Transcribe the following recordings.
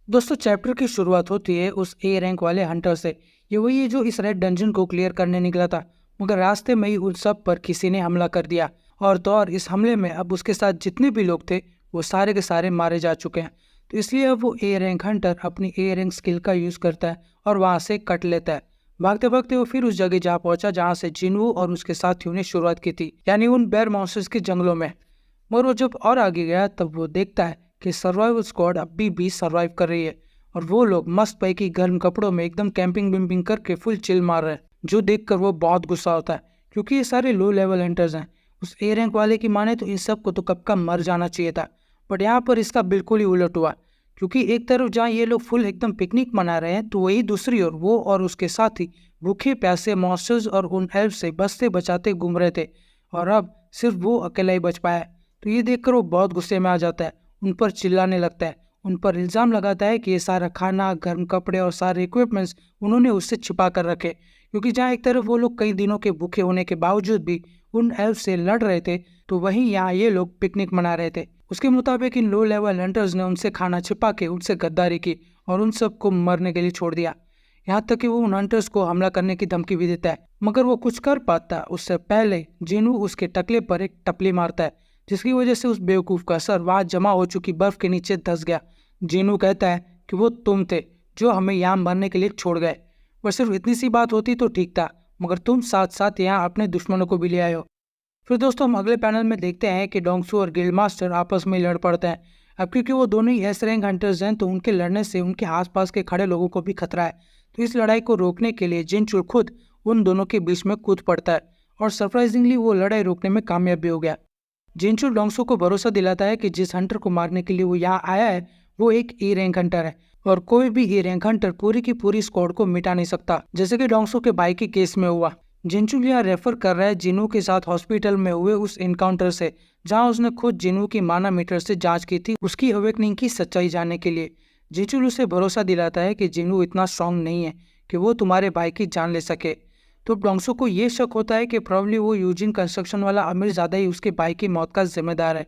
दोस्तों चैप्टर की शुरुआत होती है उस ए रैंक वाले हंटर से। ये वही है जो इस रेड डंजन को क्लियर करने निकला था, मगर रास्ते में ही उन सब पर किसी ने हमला कर दिया। और तो और इस हमले में अब उसके साथ जितने भी लोग थे वो सारे के सारे मारे जा चुके हैं। तो इसलिए अब वो ए रैंक हंटर अपनी ए रैंक स्किल का यूज करता है और वहां से कट लेता है। भागते भागते वो फिर उस जगह जा पहुंचा जहां से जिनवू और उसके साथियों ने शुरुआत की थी, यानी उन बेर मॉन्स्टर्स के जंगलों में। मगर वो जब और आगे गया तब वो देखता है कि सर्वाइवल स्क्वाड अभी भी सर्वाइव कर रही है और वो लोग मस्त पैकी गर्म कपड़ों में एकदम कैंपिंग बिम्पिंग करके फुल चिल मार रहे हैं, जो देखकर वो बहुत गुस्सा होता है क्योंकि ये सारे लो लेवल हंटर्स हैं। उस ए रैंक वाले की माने तो इन सब को तो कब का मर जाना चाहिए था, बट यहाँ पर इसका बिल्कुल ही उलट हुआ क्योंकि एक तरफ जहाँ ये लोग फुल एकदम पिकनिक मना रहे हैं तो वही दूसरी ओर वो और उसके साथी भूखे प्यासे मॉन्स्टर्स और उन एल्फ से बचते बचाते घूम रहे थे और अब सिर्फ वो अकेला ही बच पाया है। तो ये देखकर वो बहुत गुस्से में आ जाता है, उन पर चिल्लाने लगता है, उन पर इल्ज़ाम लगाता है कि ये सारा खाना, गर्म कपड़े और सारे इक्विपमेंट्स उन्होंने उससे छिपा कर रखे, क्योंकि जहाँ एक तरफ वो लोग कई दिनों के भूखे होने के बावजूद भी उन एल्फ से लड़ रहे थे, तो वहीं यहाँ ये लोग पिकनिक मना रहे थे। उसके मुताबिक इन लो लेवल हंटर्स ने उनसे खाना छिपा के उनसे गद्दारी की और उन सबको मरने के लिए छोड़ दिया। यहाँ तक कि वो उन हंटर्स को हमला करने की धमकी भी देता है, मगर वो कुछ कर पाता उससे पहले जिनू उसके टकले पर एक टपली मारता है, जिसकी वजह से उस बेवकूफ़ का सर वहाँ जमा हो चुकी बर्फ के नीचे धंस गया। जीनू कहता है कि वो तुम थे जो हमें यहाँ मरने के लिए छोड़ गए, पर सिर्फ इतनी सी बात होती तो ठीक था, मगर तुम साथ साथ यहाँ अपने दुश्मनों को भी ले आए हो। फिर दोस्तों हम अगले पैनल में देखते हैं कि डोंगसू और गिल्ड मास्टर आपस में लड़ पड़ते हैं। अब क्योंकि वो दोनों ही एस रैंक हंटर्स हैं तो उनके लड़ने से उनके आसपास के खड़े लोगों को भी खतरा है। तो इस लड़ाई को रोकने के लिए जिनचुल खुद उन दोनों के बीच में कूद पड़ता है और सरप्राइजिंगली वो लड़ाई रोकने में कामयाब भी हो गया। जिनचुल डोंगसू को भरोसा दिलाता है कि जिस हंटर को मारने के लिए वो यहाँ आया है वो एक ई रैंक हंटर है और कोई भी ई रैंक हंटर पूरी की पूरी स्क्वाड को मिटा नहीं सकता, जैसे कि डोंगसू के भाई के केस में हुआ। जिनचुल यहाँ रेफर कर रहा है जिनू के साथ हॉस्पिटल में हुए उस इनकाउंटर से, जहाँ उसने खुद जिनू की मानामीटर से जांच की थी उसकी अवेकनिंग की सच्चाई जानने के लिए। जिनचुल उसे भरोसा दिलाता है कि जिनू इतना स्ट्रांग नहीं है कि वो तुम्हारे भाई की जान ले सके। तो डोंगसू को ये शक होता है कि प्रॉब्ली वो यूजिन कंस्ट्रक्शन वाला अमीर ज़्यादा ही उसके भाई की मौत का जिम्मेदार है।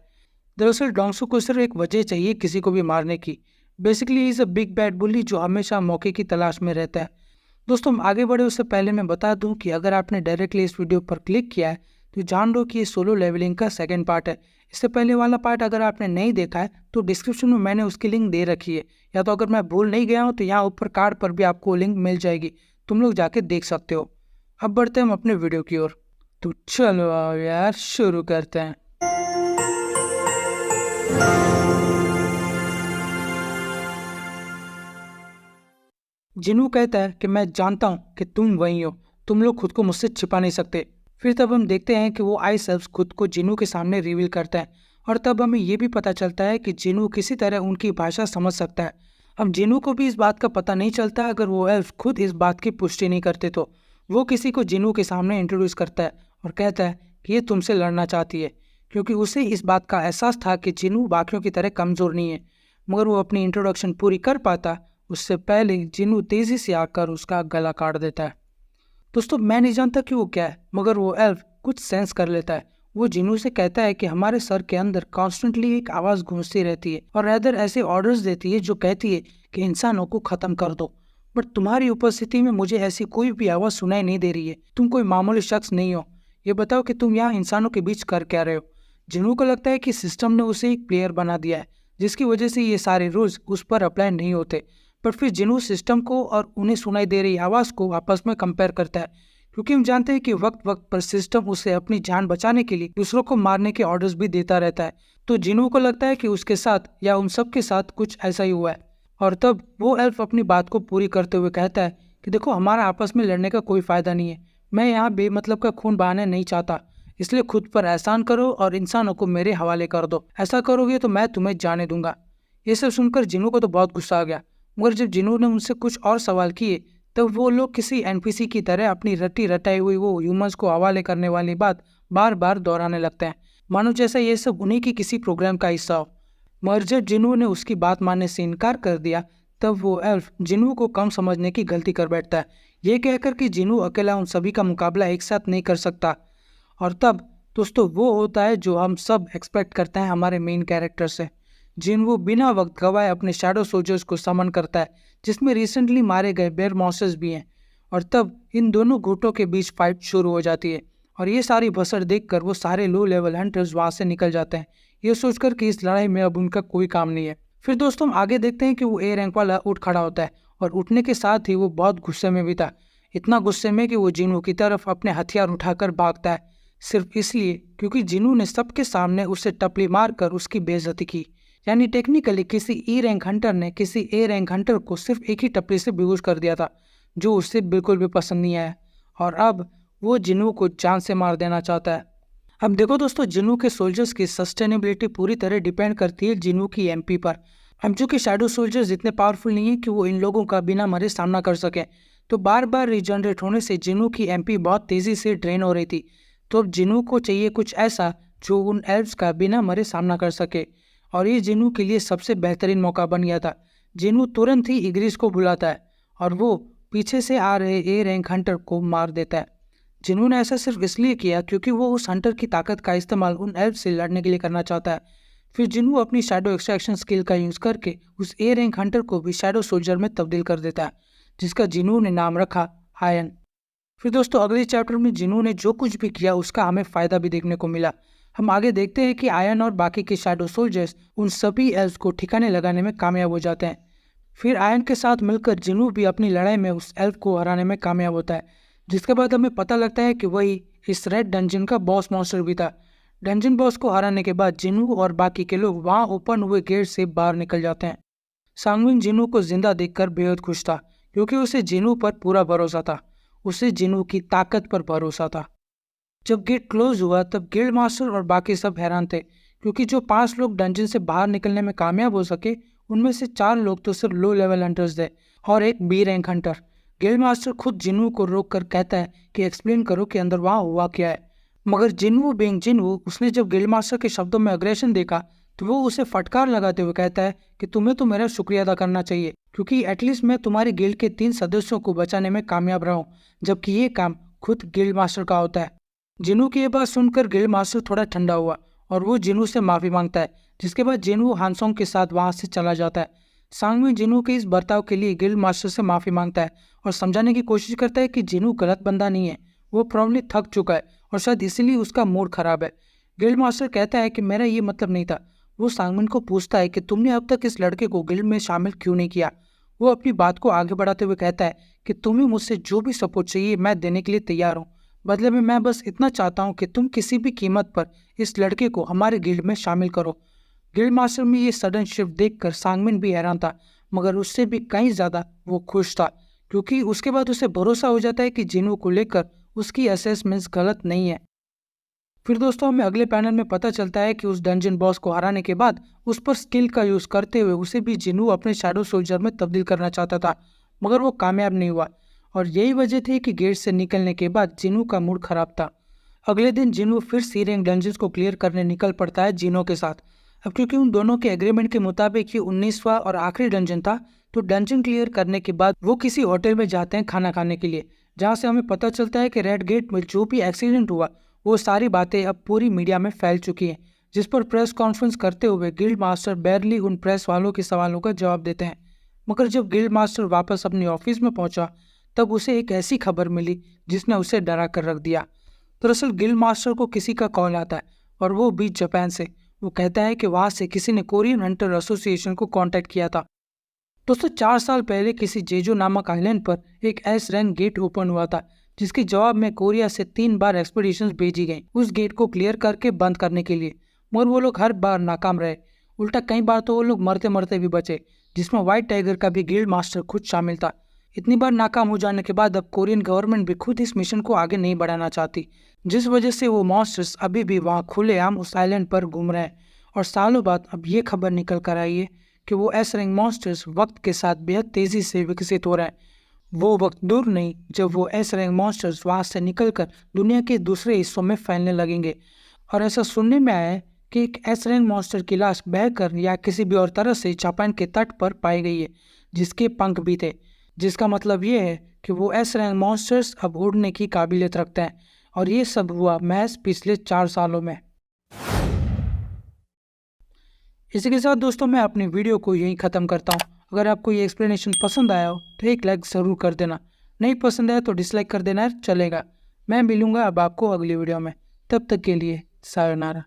दरअसल डोंगसू को सिर्फ एक वजह चाहिए किसी को भी मारने की। Basically is a big bad bully जो हमेशा मौके की तलाश में रहता है। दोस्तों हम आगे बढ़े उससे पहले मैं बता दूं कि अगर आपने डायरेक्टली इस वीडियो पर क्लिक किया है तो जान लो कि ये सोलो लेवलिंग का सेकंड पार्ट है। इससे पहले वाला पार्ट अगर आपने नहीं देखा है तो डिस्क्रिप्शन में मैंने उसकी लिंक दे रखी है, या तो अगर मैं भूल नहीं गया हूँ तो यहाँ ऊपर कार्ड पर भी आपको लिंक मिल जाएगी, तुम लोग जाके देख सकते हो। अब बढ़ते हैं हम अपने वीडियो की ओर। तो चलो आओ यार शुरू करते हैं। जिनू कहता है कि मैं जानता हूँ कि तुम वही हो, तुम लोग खुद को मुझसे छिपा नहीं सकते। फिर तब हम देखते हैं कि वो आई सेल्फ खुद को जिनू के सामने रिवील करता है और तब हमें ये भी पता चलता है कि जिनू किसी तरह उनकी भाषा समझ सकता है। अब जिनू को भी इस बात का पता नहीं चलता अगर वो एल्फ खुद इस बात की पुष्टि नहीं करते। तो वो किसी को जिनू के सामने इंट्रोड्यूस करता है और कहता है कि ये तुमसे लड़ना चाहती है, क्योंकि उसे इस बात का एहसास था कि जिनू बाकियों की तरह कमज़ोर नहीं है। मगर वो अपनी इंट्रोडक्शन पूरी कर पाता उससे पहले जिनू तेजी से आकर उसका गला काट देता है। दोस्तों मैं नहीं जानता कि वो क्या है, मगर वो एल्फ कुछ सेंस कर लेता है। वो जिनू से कहता है कि हमारे सर के अंदर कॉन्स्टेंटली एक आवाज़ गूंजती रहती है और रैदर ऐसे ऑर्डर्स देती है जो कहती है कि इंसानों को ख़त्म कर दो, बट तुम्हारी उपस्थिति में मुझे ऐसी कोई भी आवाज़ सुनाई नहीं दे रही है। तुम कोई मामूली शख्स नहीं हो, ये बताओ कि तुम यहाँ इंसानों के बीच कर क्या रहे हो। जिनू को लगता है कि सिस्टम ने उसे एक प्लेयर बना दिया है जिसकी वजह से ये सारे रूल्स उस पर अप्लाई नहीं होते। पर फिर जिनू सिस्टम को और उन्हें सुनाई दे रही आवाज़ को आपस में कंपेयर करता है, क्योंकि हम जानते हैं कि वक्त वक्त पर सिस्टम उसे अपनी जान बचाने के लिए दूसरों को मारने के ऑर्डर्स भी देता रहता है। तो जिनू को लगता है कि उसके साथ या उन सब के साथ कुछ ऐसा ही हुआ है। और तब वो एल्फ अपनी बात को पूरी करते हुए कहता है कि देखो हमारा आपस में लड़ने का कोई फ़ायदा नहीं है, मैं यहाँ बेमतलब का खून बहाना नहीं चाहता, इसलिए खुद पर एहसान करो और इंसानों को मेरे हवाले कर दो। ऐसा करोगे तो मैं तुम्हें जाने दूंगा। ये सब सुनकर जिनू को तो बहुत गुस्सा आ गया, मगर जब जिनू ने उनसे कुछ और सवाल किए तब वो लोग किसी एनपीसी की तरह अपनी रटी रटाई हुई वो ह्यूमंस को हवाले करने वाली बात बार बार दोहराने लगते हैं, मानो जैसा ये सब उन्हीं की किसी प्रोग्राम का हिस्सा हो। मगर जब जिनू ने उसकी बात मानने से इनकार कर दिया तब वो एल्फ जिनू को कम समझने की गलती कर बैठता है, ये कहकर कि जिनू अकेला उन सभी का मुकाबला एक साथ नहीं कर सकता। और तब दोस्तों वो होता है जो हम सब एक्सपेक्ट करते हैं हमारे मेन कैरेक्टर से। जिन्हों बिना वक्त गवाए अपने शैडो सोल्जर्स को समन करता है, जिसमें रिसेंटली मारे गए बेयर मॉन्स्टर्स भी हैं। और तब इन दोनों गुटों के बीच फाइट शुरू हो जाती है और ये सारी भसड़ देखकर वो सारे लो लेवल हंटर्स वहां से निकल जाते हैं, ये सोचकर कि इस लड़ाई में अब उनका कोई काम नहीं है। फिर दोस्तों हम आगे देखते हैं कि वो ए रैंक वाला उठ खड़ा होता है और उठने के साथ ही वो बहुत गुस्से में भी था, इतना गुस्से में कि वो जिनू की तरफ अपने हथियार उठाकर भागता है, सिर्फ इसलिए क्योंकि जिनू ने सबके सामने उसे टपली मारकर उसकी बेइज्जती की। यानी टेक्निकली किसी ई रैंक हंटर ने किसी ए रैंक हंटर को सिर्फ एक ही टपली से बेहोश कर दिया था, जो उससे बिल्कुल भी पसंद नहीं आया और अब वो जिनू को जान से मार देना चाहता है। अब देखो दोस्तों, जिनू के सोल्जर्स की सस्टेनेबिलिटी पूरी तरह डिपेंड करती है जिनू की एमपी पर। अब चूंकि शैडो सोल्जर्स इतने पावरफुल नहीं है कि वो इन लोगों का बिना मरे सामना कर सके, तो बार बार रिजनरेट होने से जिनू की एमपी बहुत तेजी से ड्रेन हो रही थी। तो अब जिनू को चाहिए कुछ ऐसा जो उन एल्व्स का बिना मरे सामना कर सके, और ये जिनू के लिए सबसे बेहतरीन मौका बन गया था। जिनू तुरंत ही इग्रिस को बुलाता है और वो पीछे से आ रहे ए रैंक हंटर को मार देता है। जिनू ने ऐसा सिर्फ इसलिए किया क्योंकि वो उस हंटर की ताकत का इस्तेमाल उन एल्फ से लड़ने के लिए करना चाहता है। फिर जिनू अपनी शैडो एक्सट्रैक्शन स्किल का यूज करके उस ए रैंक हंटर को भी शैडो सोल्जर में तब्दील कर देता है, जिसका जिनू ने नाम रखा आयन। फिर दोस्तों अगले चैप्टर में जिनू ने जो कुछ भी किया उसका हमें फायदा भी देखने को मिला। हम आगे देखते हैं कि आयन और बाकी के शैडो सोल्जर्स उन सभी एल्व्स को ठिकाने लगाने में कामयाब हो जाते हैं। फिर आयन के साथ मिलकर जिनू भी अपनी लड़ाई में उस एल्फ को हराने में कामयाब होता है, जिसके बाद हमें पता लगता है कि वही इस रेड डंजन का बॉस मॉन्स्टर भी था। डंजन बॉस को हराने के बाद जिनू और बाकी के लोग वहां ओपन हुए गेट से बाहर निकल जाते हैं। सांगविन जिनू को जिंदा देखकर बेहद खुश था, क्योंकि उसे जिनू पर पूरा भरोसा था, उसे जिनू की ताकत पर भरोसा था। जब गेट क्लोज हुआ तब गिल्ड मास्टर और बाकी सब हैरान थे, क्योंकि जो 5 लोग डंजन से बाहर निकलने में कामयाब हो सके उनमें से 4 लोग तो सिर्फ लो लेवल हंटर्स थे और एक B rank hunter. Guild master खुद जिनू को रोक कर कहता है कि एक्सप्लेन करो कि अंदर वहाँ हुआ क्या है। मगर जिनू बीइंग जिनू, उसने जब गिल्ड मास्टर के शब्दों में अग्रेशन देखा तो वो उसे फटकार लगाते हुए कहता है कि तुम्हें तो मेरा शुक्रिया अदा करना चाहिए, क्योंकि एटलीस्ट मैं तुम्हारी गिल्ड के 3 सदस्यों को बचाने में कामयाब रहा हूँ, जबकि ये काम खुद गिल्ड मास्टर का होता है। जिनू की ये बात सुनकर गिल्ड मास्टर थोड़ा ठंडा हुआ और वो जिनू से माफी मांगता है, जिसके बाद जिनू हानसोंग के साथ वहां से चला जाता है। सांगविन जिनू के इस बर्ताव के लिए गिल्ड मास्टर से माफी मांगता है और समझाने की कोशिश करता है कि जिनू गलत बंदा नहीं है, वो प्रॉब्लली थक चुका है और शायद इसीलिए उसका मूड खराब है। गिल्ड मास्टर कहता है कि मेरा ये मतलब नहीं था। वो सांगविन को पूछता है कि तुमने अब तक इस लड़के को गिल्ड में शामिल क्यों नहीं किया। वो अपनी बात को आगे बढ़ाते हुए कहता है कि तुम्हें मुझसे जो भी सपोर्ट चाहिए मैं देने के लिए तैयार हूँ, बदले में मैं बस इतना चाहता हूँ कि तुम किसी भी कीमत पर इस लड़के को हमारे गिल्ड में शामिल करो। गिल्ड मास्टर में ये सडन शिफ्ट देखकर सांगमिन भी हैरान था, मगर उससे भी कहीं ज्यादा वो खुश था, क्योंकि उसके बाद उसे भरोसा हो जाता है कि जिनू को लेकर उसकी असेसमेंट्स गलत नहीं है। फिर दोस्तों हमें अगले पैनल में पता चलता है कि उस डंजन बॉस को हराने के बाद उस पर स्किल का यूज करते हुए उसे भी जिनू अपने शैडो सोल्जर में तब्दील करना चाहता था, मगर वो कामयाब नहीं हुआ और यही वजह थी कि गेट से निकलने के बाद जिनू का मूड खराब था। अगले दिन जिनू फिर सी रैंक डंजन्स को क्लियर करने निकल पड़ता है जिनो के साथ। अब क्योंकि उन दोनों के एग्रीमेंट के मुताबिक ये 19वां और आखिरी डंजन था, तो डंजन क्लियर करने के बाद वो किसी होटल में जाते हैं खाना खाने के लिए, जहाँ से हमें पता चलता है कि रेड गेट में जो भी एक्सीडेंट हुआ वो सारी बातें अब पूरी मीडिया में फैल चुकी हैं, जिस पर प्रेस कॉन्फ्रेंस करते हुए गिल्ड मास्टर बैरली उन प्रेस वालों के सवालों का जवाब देते हैं। मगर जब गिल्ड मास्टर वापस अपने ऑफिस में पहुंचा तब उसे एक ऐसी खबर मिली जिसने उसे डरा कर रख दिया। दरअसल गिल्ड मास्टर को किसी का कॉल आता है और वो भी जापान से। वो कहता है कि वहां से किसी ने कोरियन हंटर एसोसिएशन को कांटेक्ट किया था। दोस्तों 4 साल पहले किसी जेजो नामक आइलैंड पर एक एस रैंक गेट ओपन हुआ था, जिसके जवाब में कोरिया से 3 बार एक्सपीडिशंस भेजी गई उस गेट को क्लियर करके बंद करने के लिए, मगर वो लोग हर बार नाकाम रहे। उल्टा कई बार तो वो लोग मरते मरते भी बचे, जिसमें व्हाइट टाइगर का भी गिल्ड मास्टर खुद शामिल था। इतनी बार नाकाम हो जाने के बाद अब कोरियन गवर्नमेंट भी खुद इस मिशन को आगे नहीं बढ़ाना चाहती, जिस वजह से वो मॉन्स्टर्स अभी भी वहाँ खुलेआम उस आइलैंड पर घूम रहे हैं। और सालों बाद अब ये खबर निकल कर आई है कि वो एस रैंक मॉन्स्टर्स वक्त के साथ बेहद तेजी से विकसित हो रहे हैं। वो वक्त दूर नहीं जब वो एस रैंक मॉन्स्टर्स वहाँ से निकलकर दुनिया के दूसरे हिस्सों में फैलने लगेंगे। और ऐसा सुनने में आया है कि एक एस रैंक मॉन्स्टर की लाश बहकर या किसी भी और तरह से जापान के तट पर पाई गई है, जिसके पंख भी थे, जिसका मतलब ये है कि वो एस रैंक मॉन्स्टर्स अब उड़ने की काबिलियत रखते हैं। और ये सब हुआ महज पिछले 4 सालों में। इसी के साथ दोस्तों मैं अपनी वीडियो को यहीं ख़त्म करता हूँ। अगर आपको ये एक्सप्लेनेशन पसंद आया हो तो एक लाइक ज़रूर कर देना, नहीं पसंद आया तो डिसलाइक कर देना, चलेगा। मैं मिलूँगा अब आपको अगली वीडियो में, तब तक के लिए sayonara.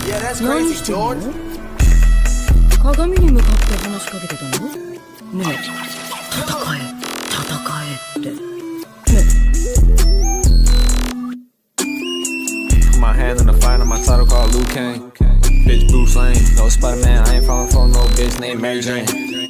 Yeah, that's crazy, George. 鏡に向かって話しかけてたの？ねえ、戦え、戦えって。Put my hand in the fire, my title called Liu Kang. Bitch Bruce Lane, no Spider-Man, I ain't falling for no bitch named Mary Jane.